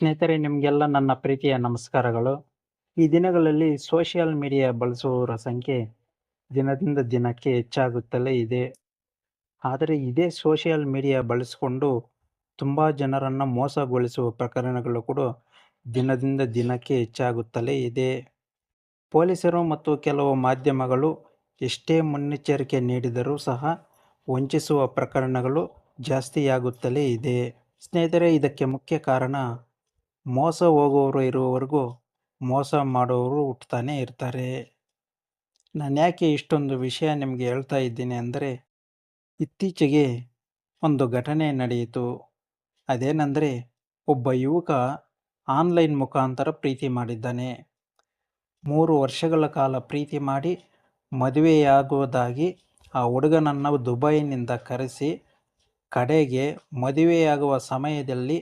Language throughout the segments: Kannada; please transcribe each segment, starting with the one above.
ಸ್ನೇಹಿತರೆ, ನಿಮಗೆಲ್ಲ ನನ್ನ ಪ್ರೀತಿಯ ನಮಸ್ಕಾರಗಳು. ಈ ದಿನಗಳಲ್ಲಿ ಸೋಷಿಯಲ್ ಮೀಡಿಯಾ ಬಳಸುವವರ ಸಂಖ್ಯೆ ದಿನದಿಂದ ದಿನಕ್ಕೆ ಹೆಚ್ಚಾಗುತ್ತಲೇ ಇದೆ. ಆದರೆ ಇದೇ ಸೋಷಿಯಲ್ ಮೀಡಿಯಾ ಬಳಸಿಕೊಂಡು ತುಂಬಾ ಜನರನ್ನ ಮೋಸಗೊಳಿಸುವ ಪ್ರಕರಣಗಳು ಕೂಡ ದಿನದಿಂದ ದಿನಕ್ಕೆ ಹೆಚ್ಚಾಗುತ್ತಲೇ ಇದೆ. ಪೊಲೀಸರು ಮತ್ತು ಕೆಲವು ಮಾಧ್ಯಮಗಳು ಎಷ್ಟೇ ಮುನ್ನೆಚ್ಚರಿಕೆ ನೀಡಿದರೂ ಸಹ ವಂಚಿಸುವ ಪ್ರಕರಣಗಳು ಜಾಸ್ತಿಯಾಗುತ್ತಲೇ ಇದೆ. ಸ್ನೇಹಿತರೆ, ಇದಕ್ಕೆ ಮುಖ್ಯ ಕಾರಣ ಮೋಸ ಹೋಗುವವರು ಇರುವವರೆಗೂ ಮೋಸ ಮಾಡುವವರು ಹುಟ್ಟುತ್ತಾನೆ ಇರ್ತಾರೆ. ನಾನು ಯಾಕೆ ಇಷ್ಟೊಂದು ವಿಷಯ ನಿಮಗೆ ಹೇಳ್ತಾ ಇದ್ದೀನಿ ಅಂದರೆ, ಇತ್ತೀಚೆಗೆ ಒಂದು ಘಟನೆ ನಡೆಯಿತು. ಅದೇನೆಂದರೆ, ಒಬ್ಬ ಯುವಕ ಆನ್ಲೈನ್ ಮುಖಾಂತರ ಪ್ರೀತಿ ಮಾಡಿದ್ದಾನೆ. 3 ವರ್ಷಗಳ ಕಾಲ ಪ್ರೀತಿ ಮಾಡಿ ಮದುವೆಯಾಗುವುದಾಗಿ ಆ ಹುಡುಗನನ್ನು ದುಬೈನಿಂದ ಕರೆಸಿ, ಕಡೆಗೆ ಮದುವೆಯಾಗುವ ಸಮಯದಲ್ಲಿ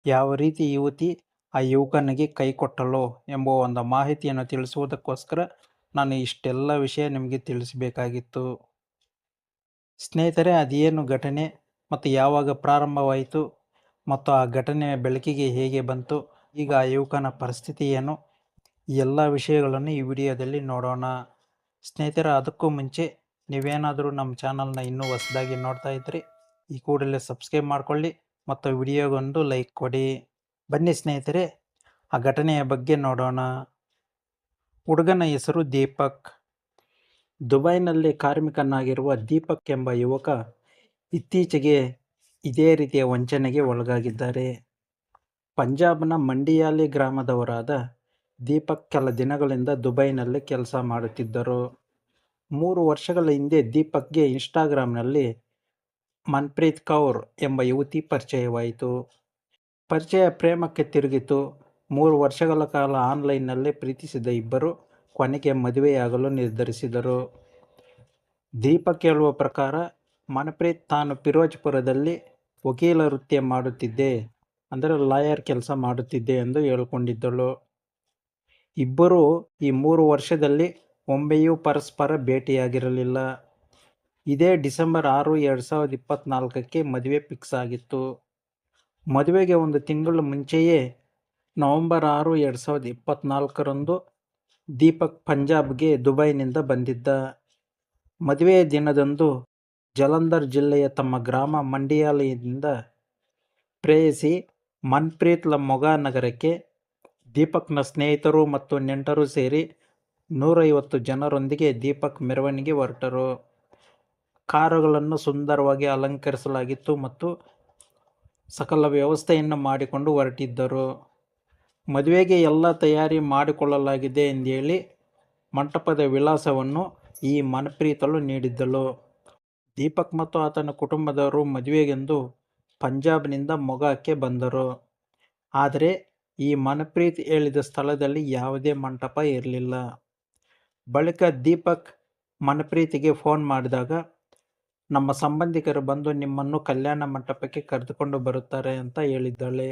ಯಾವ ರೀತಿ ಯುವತಿ ಆ ಯುವಕನಿಗೆ ಕೈ ಕೊಟ್ಟಳು ಎಂಬ ಒಂದು ಮಾಹಿತಿಯನ್ನು ತಿಳಿಸುವುದಕ್ಕೋಸ್ಕರ ನಾನು ಇಷ್ಟೆಲ್ಲ ವಿಷಯ ನಿಮಗೆ ತಿಳಿಸಬೇಕಾಗಿತ್ತು. ಸ್ನೇಹಿತರೆ, ಅದೇನು ಘಟನೆ ಮತ್ತು ಯಾವಾಗ ಪ್ರಾರಂಭವಾಯಿತು ಮತ್ತು ಆ ಘಟನೆ ಬೆಳಕಿಗೆ ಹೇಗೆ ಬಂತು, ಈಗ ಆ ಯುವಕನ ಪರಿಸ್ಥಿತಿ ಏನು, ಈ ಎಲ್ಲ ವಿಷಯಗಳನ್ನು ಈ ವಿಡಿಯೋದಲ್ಲಿ ನೋಡೋಣ. ಸ್ನೇಹಿತರೆ, ಅದಕ್ಕೂ ಮುಂಚೆ ನೀವೇನಾದರೂ ನಮ್ಮ ಚಾನಲ್ನ ಇನ್ನೂ ಹೊಸದಾಗಿ ನೋಡ್ತಾ ಇದ್ದರೆ ಈ ಕೂಡಲೇ ಸಬ್ಸ್ಕ್ರೈಬ್ ಮಾಡಿಕೊಳ್ಳಿ ಮತ್ತು ವಿಡಿಯೋಗೊಂದು ಲೈಕ್ ಕೊಡಿ. ಬನ್ನಿ ಸ್ನೇಹಿತರೆ, ಆ ಘಟನೆಯ ಬಗ್ಗೆ ನೋಡೋಣ. ಹುಡುಗನ ಹೆಸರು ದೀಪಕ್. ದುಬೈನಲ್ಲಿ ಕಾರ್ಮಿಕನಾಗಿರುವ ದೀಪಕ್ ಎಂಬ ಯುವಕ ಇತ್ತೀಚೆಗೆ ಇದೇ ರೀತಿಯ ವಂಚನೆಗೆ ಒಳಗಾಗಿದ್ದಾರೆ. ಪಂಜಾಬ್ನ ಮಂಡಿಯಾಲಿ ಗ್ರಾಮದವರಾದ ದೀಪಕ್ ಕೆಲ ದಿನಗಳಿಂದ ದುಬೈನಲ್ಲಿ ಕೆಲಸ ಮಾಡುತ್ತಿದ್ದರು. 3 ವರ್ಷಗಳ ಹಿಂದೆ ದೀಪಕ್ಗೆ ಇನ್ಸ್ಟಾಗ್ರಾಮ್ನಲ್ಲಿ ಮನ್ಪ್ರೀತ್ ಕೌರ್ ಎಂಬ ಯುವತಿ ಪರಿಚಯವಾಯಿತು. ಪರಿಚಯ ಪ್ರೇಮಕ್ಕೆ ತಿರುಗಿತು. 3 ವರ್ಷಗಳ ಕಾಲ ಆನ್ಲೈನ್ನಲ್ಲಿ ಪ್ರೀತಿಸಿದ ಇಬ್ಬರು ಕೊನೆಗೆ ಮದುವೆಯಾಗಲು ನಿರ್ಧರಿಸಿದರು. ದೀಪಕ್ ಹೇಳುವ ಪ್ರಕಾರ, ಮನ್ಪ್ರೀತ್ ತಾನು ಫಿರೋಜ್ಪುರದಲ್ಲಿ ವಕೀಲ ವೃತ್ತಿ ಮಾಡುತ್ತಿದ್ದೆ, ಅಂದರೆ ಲಾಯರ್ ಕೆಲಸ ಮಾಡುತ್ತಿದ್ದೆ ಎಂದು ಹೇಳಿಕೊಂಡಿದ್ದಳು. ಇಬ್ಬರೂ ಈ 3 ವರ್ಷದಲ್ಲಿ ಒಮ್ಮೆಯೂ ಪರಸ್ಪರ ಭೇಟಿಯಾಗಿರಲಿಲ್ಲ. ಇದೇ ಡಿಸೆಂಬರ್ 6, 2024ಕ್ಕೆ ಮದುವೆ ಫಿಕ್ಸ್ ಆಗಿತ್ತು. ಮದುವೆಗೆ ಒಂದು ತಿಂಗಳು ಮುಂಚೆಯೇ ನವೆಂಬರ್ 6, 2024ರಂದು ದೀಪಕ್ ಪಂಜಾಬ್ಗೆ ದುಬೈನಿಂದ ಬಂದಿದ್ದ. ಮದುವೆಯ ದಿನದಂದು ಜಲಂಧರ್ ಜಿಲ್ಲೆಯ ತಮ್ಮ ಗ್ರಾಮ ಮಂಡಿಯಾಲಿಯಿಂದ ಪ್ರೇಯಸಿ ಮನ್ಪ್ರೀತ್ ಮೊಗಾ ನಗರಕ್ಕೆ ದೀಪಕ್ನ ಸ್ನೇಹಿತರು ಮತ್ತು ನೆಂಟರು ಸೇರಿ 150 ಜನರೊಂದಿಗೆ ದೀಪಕ್ ಮೆರವಣಿಗೆ ಹೊರಟರು. ಕಾರುಗಳನ್ನು ಸುಂದರವಾಗಿ ಅಲಂಕರಿಸಲಾಗಿತ್ತು ಮತ್ತು ಸಕಲ ವ್ಯವಸ್ಥೆಯನ್ನು ಮಾಡಿಕೊಂಡು ಹೊರಟಿದ್ದರು. ಮದುವೆಗೆ ಎಲ್ಲ ತಯಾರಿ ಮಾಡಿಕೊಳ್ಳಲಾಗಿದೆ ಎಂದೇಳಿ ಮಂಟಪದ ವಿಳಾಸವನ್ನು ಈ ಮನ್ಪ್ರೀತಳು ನೀಡಿದ್ದಳು. ದೀಪಕ್ ಮತ್ತು ಆತನ ಕುಟುಂಬದವರು ಮದುವೆಗೆಂದು ಪಂಜಾಬ್ನಿಂದ ಮೊಗಾಕ್ಕೆ ಬಂದರು. ಆದರೆ ಈ ಮನ್ಪ್ರೀತ್ ಹೇಳಿದ ಸ್ಥಳದಲ್ಲಿ ಯಾವುದೇ ಮಂಟಪ ಇರಲಿಲ್ಲ. ಬಳಿಕ ದೀಪಕ್ ಮನ್ಪ್ರೀತಿಗೆ ಫೋನ್ ಮಾಡಿದಾಗ, ನಮ್ಮ ಸಂಬಂಧಿಕರು ಬಂದು ನಿಮ್ಮನ್ನು ಕಲ್ಯಾಣ ಮಂಟಪಕ್ಕೆ ಕರೆದುಕೊಂಡು ಬರುತ್ತಾರೆ ಅಂತ ಹೇಳಿದ್ದಾಳೆ.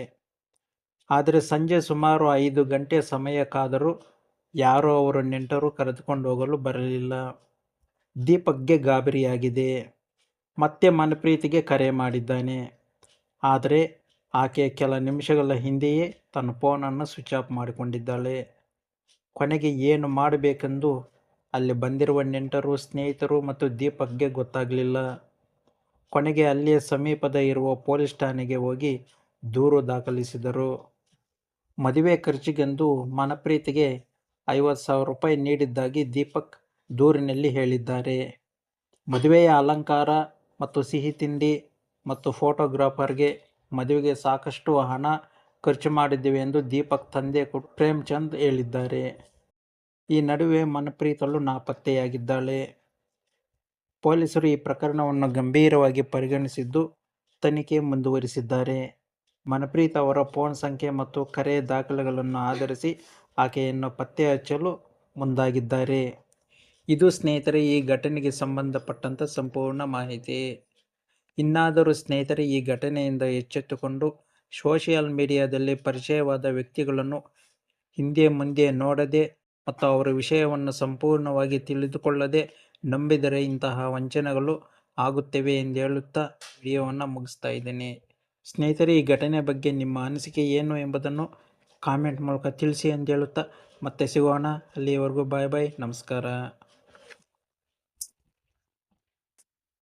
ಆದರೆ ಸಂಜೆ ಸುಮಾರು 5 ಗಂಟೆ ಸಮಯ ಕಾದರೂ ಯಾರೂ ಅವರ ನೆಂಟರು ಕರೆದುಕೊಂಡು ಹೋಗಲು ಬರಲಿಲ್ಲ. ದೀಪಕ್ಗೆ ಗಾಬರಿಯಾಗಿದೆ. ಮತ್ತೆ ಮನ್ಪ್ರೀತಿಗೆ ಕರೆ ಮಾಡಿದ್ದಾನೆ. ಆದರೆ ಆಕೆ ಕೆಲ ನಿಮಿಷಗಳ ಹಿಂದೆಯೇ ತನ್ನ ಫೋನನ್ನು ಸ್ವಿಚ್ ಆಫ್ ಮಾಡಿಕೊಂಡಿದ್ದಾಳೆ. ಕೊನೆಗೆ ಏನು ಮಾಡಬೇಕೆಂದು ಅಲ್ಲಿ ಬಂದಿರುವ ನೆಂಟರು, ಸ್ನೇಹಿತರು ಮತ್ತು ದೀಪಕ್ಗೆ ಗೊತ್ತಾಗಲಿಲ್ಲ. ಕೊನೆಗೆ ಅಲ್ಲಿಯೇ ಸಮೀಪದ ಇರುವ ಪೊಲೀಸ್ ಠಾಣೆಗೆ ಹೋಗಿ ದೂರು ದಾಖಲಿಸಿದರು. ಮದುವೆ ಖರ್ಚಿಗೆಂದು ಮನ್ಪ್ರೀತಿಗೆ 50,000 ರೂಪಾಯಿ ನೀಡಿದ್ದಾಗಿ ದೀಪಕ್ ದೂರಿನಲ್ಲಿ ಹೇಳಿದ್ದಾರೆ. ಮದುವೆಯ ಅಲಂಕಾರ ಮತ್ತು ಸಿಹಿ ತಿಂಡಿ ಮತ್ತು ಫೋಟೋಗ್ರಾಫರ್ಗೆ ಮದುವೆಗೆ ಸಾಕಷ್ಟು ಹಣ ಖರ್ಚು ಮಾಡಿದ್ದೇವೆ ಎಂದು ದೀಪಕ್ ತಂದೆ ಪ್ರೇಮ್ಚಂದ್ ಹೇಳಿದ್ದಾರೆ. ಈ ನಡುವೆ ಮನ್ಪ್ರೀತಳು ನಾಪತ್ತೆಯಾಗಿದ್ದಾಳೆ. ಪೊಲೀಸರು ಈ ಪ್ರಕರಣವನ್ನು ಗಂಭೀರವಾಗಿ ಪರಿಗಣಿಸಿದ್ದು ತನಿಖೆ ಮುಂದುವರಿಸಿದ್ದಾರೆ. ಮನ್ಪ್ರೀತ್ ಅವರ ಫೋನ್ ಸಂಖ್ಯೆ ಮತ್ತು ಕರೆ ದಾಖಲೆಗಳನ್ನು ಆಧರಿಸಿ ಆಕೆಯನ್ನು ಪತ್ತೆ ಹಚ್ಚಲು ಮುಂದಾಗಿದ್ದಾರೆ. ಇದು ಸ್ನೇಹಿತರೆ, ಈ ಘಟನೆಗೆ ಸಂಬಂಧಪಟ್ಟಂಥ ಸಂಪೂರ್ಣ ಮಾಹಿತಿ. ಇನ್ನಾದರೂ ಸ್ನೇಹಿತರೆ, ಈ ಘಟನೆಯಿಂದ ಎಚ್ಚೆತ್ತುಕೊಂಡು ಸೋಷಿಯಲ್ ಮೀಡಿಯಾದಲ್ಲಿ ಪರಿಚಯವಾದ ವ್ಯಕ್ತಿಗಳನ್ನು ಹಿಂದೆ ಮುಂದೆ ನೋಡದೆ ಮತ್ತು ಅವರ ವಿಷಯವನ್ನು ಸಂಪೂರ್ಣವಾಗಿ ತಿಳಿದುಕೊಳ್ಳದೆ ನಂಬಿದರೆ ಇಂತಹ ವಂಚನೆಗಳು ಆಗುತ್ತವೆ ಎಂದು ಹೇಳುತ್ತಾ ವಿಡಿಯೋವನ್ನು ಮುಗಿಸ್ತಾ ಇದ್ದೀನಿ. ಸ್ನೇಹಿತರೆ, ಈ ಘಟನೆ ಬಗ್ಗೆ ನಿಮ್ಮ ಅನಿಸಿಕೆ ಏನು ಎಂಬುದನ್ನು ಕಾಮೆಂಟ್ ಮೂಲಕ ತಿಳಿಸಿ ಎಂದು ಹೇಳುತ್ತಾ ಮತ್ತೆ ಸಿಗೋಣ. ಅಲ್ಲಿಯವರೆಗೂ ಬಾಯ್ ಬಾಯ್, ನಮಸ್ಕಾರ.